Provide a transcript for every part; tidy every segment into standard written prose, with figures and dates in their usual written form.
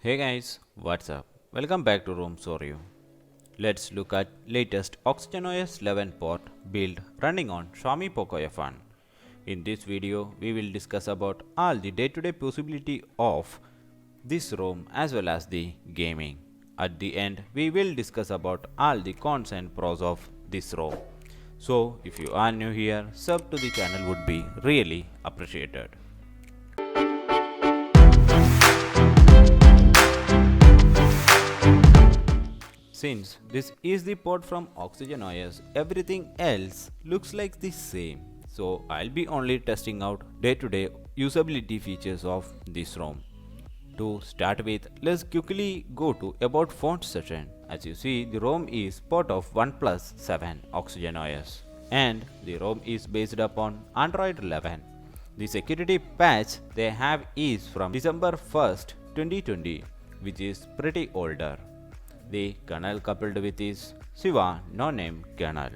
Hey guys, what's up? Welcome back to Room Soryu. Let's look at latest OxygenOS 11 port build running on Xiaomi POCO F1. In this video, we will discuss about all the day-to-day possibility of this ROM as well as the gaming. At the end, we will discuss about all the cons and pros of this ROM. So, if you are new here, sub to the channel would be really appreciated. Since this is the port from OxygenOS, everything else looks like the same. So I'll be only testing out day-to-day usability features of this ROM. To start with, let's quickly go to About Font section. As you see, the ROM is port of OnePlus 7 OxygenOS and the ROM is based upon Android 11. The security patch they have is from December 1st, 2020, which is pretty older. The kernel coupled with is Siva no-name kernel.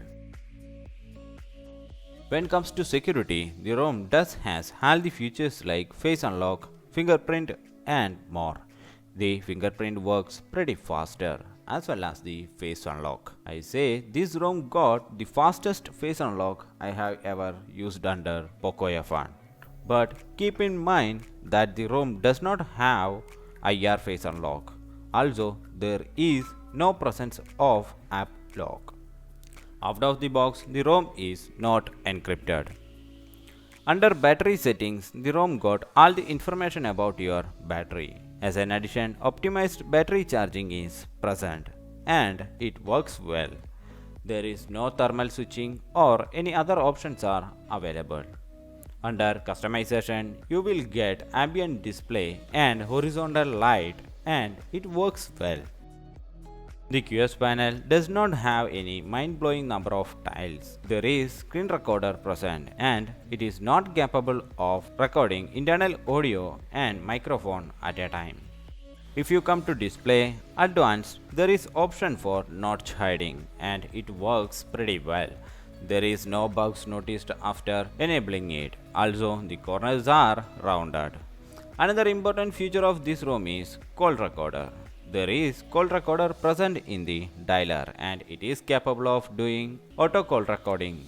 When it comes to security, the ROM does has all the features like face unlock, fingerprint and more. The fingerprint works pretty faster as well as the face unlock. I say this ROM got the fastest face unlock I have ever used under POCO F1. But keep in mind that the ROM does not have IR face unlock. Also, there is no presence of app lock. Out of the box, the ROM is not encrypted. Under battery settings, the ROM got all the information about your battery. As an addition, optimized battery charging is present and it works well. There is no thermal switching or any other options are available. Under customization, you will get ambient display and horizontal light and it works well. The QS panel does not have any mind-blowing number of tiles. There is screen recorder present and it is not capable of recording internal audio and microphone at a time. If you come to display advanced, there is option for notch hiding and it works pretty well. There is no bugs noticed after enabling it. Also, the corners are rounded. Another important feature of this ROM is call recorder. There is call recorder present in the dialer and it is capable of doing auto call recording.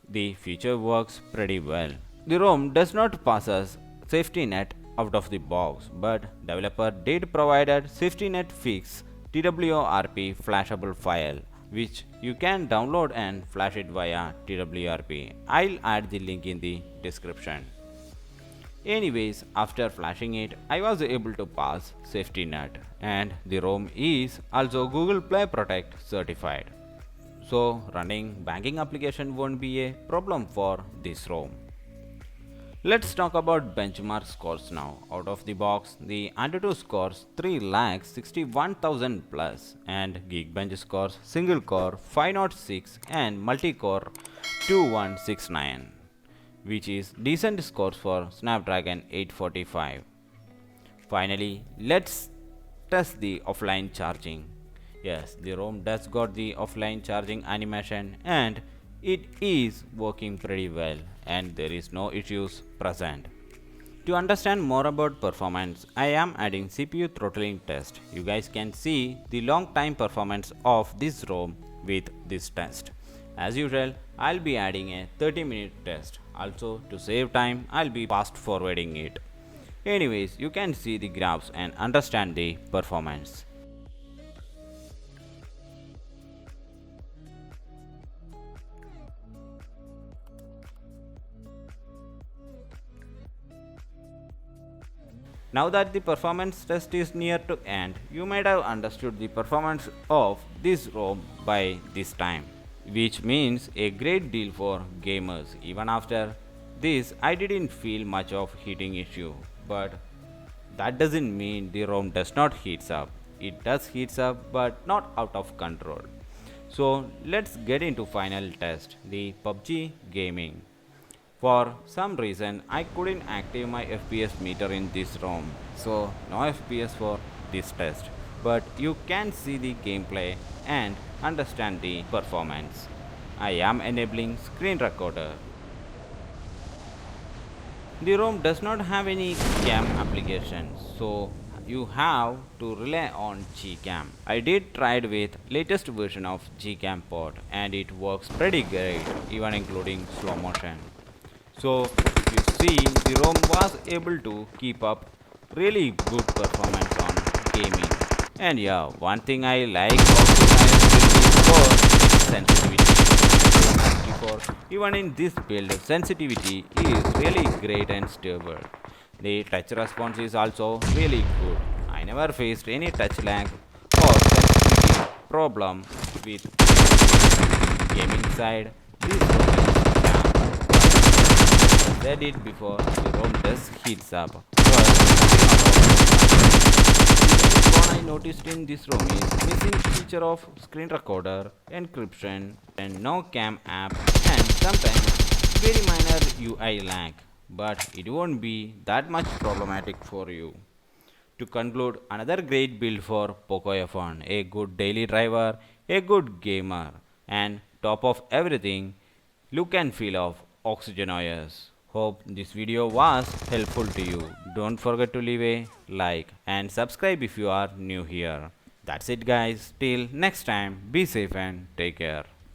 The feature works pretty well. The ROM does not possess SafetyNet out of the box, but developer did provided SafetyNet fix TWRP flashable file, which you can download and flash it via TWRP. I'll add the link in the description. Anyways, after flashing it, I was able to pass SafetyNet and the ROM is also Google Play Protect certified. So running banking application won't be a problem for this ROM. Let's talk about benchmark scores now. Out of the box, the Antutu scores 3,61,000 plus and Geekbench scores single core 506 and multi-core 2169, which is decent scores for Snapdragon 845. Finally, let's test the offline charging. Yes, the ROM does got the offline charging animation and it is working pretty well and there is no issues present. To understand more about performance, I am adding CPU throttling test. You guys can see the long time performance of this ROM with this test. As usual, I'll be adding a 30-minute test. Also, to save time, I'll be fast forwarding it. Anyways, you can see the graphs and understand the performance. Now that the performance test is near to end, you might have understood the performance of this ROM by this time, which means a great deal for gamers. Even after this, I didn't feel much of heating issue, but that doesn't mean the ROM does not heats up. It does heats up, but not out of control. So let's get into final test, the PUBG gaming. For some reason, I couldn't active my FPS meter in this ROM, so no FPS for this test. But you can see the gameplay and understand the performance. I am enabling screen recorder. The ROM does not have any cam application, so you have to rely on Gcam. I did tried with latest version of Gcam pod and it works pretty great, even including slow motion. So if you see, the ROM was able to keep up really good performance on gaming. And yeah, one thing I like of the build for sensitivity. As before, even in this build, sensitivity is really great and stable. The touch response is also really good. I never faced any touch lag or sensitivity problem with gaming side. This ROM is said it before, the ROM does heats up. What I noticed in this ROM is missing feature of screen recorder, encryption, and no cam app, and sometimes very minor UI lag. But it won't be that much problematic for you. To conclude, another great build for POCO F1, a good daily driver, a good gamer, and top of everything, look and feel of Oxygen OS. Hope this video was helpful to you. Don't forget to leave a like and subscribe if you are new here. That's it guys. Till next time, be safe and take care.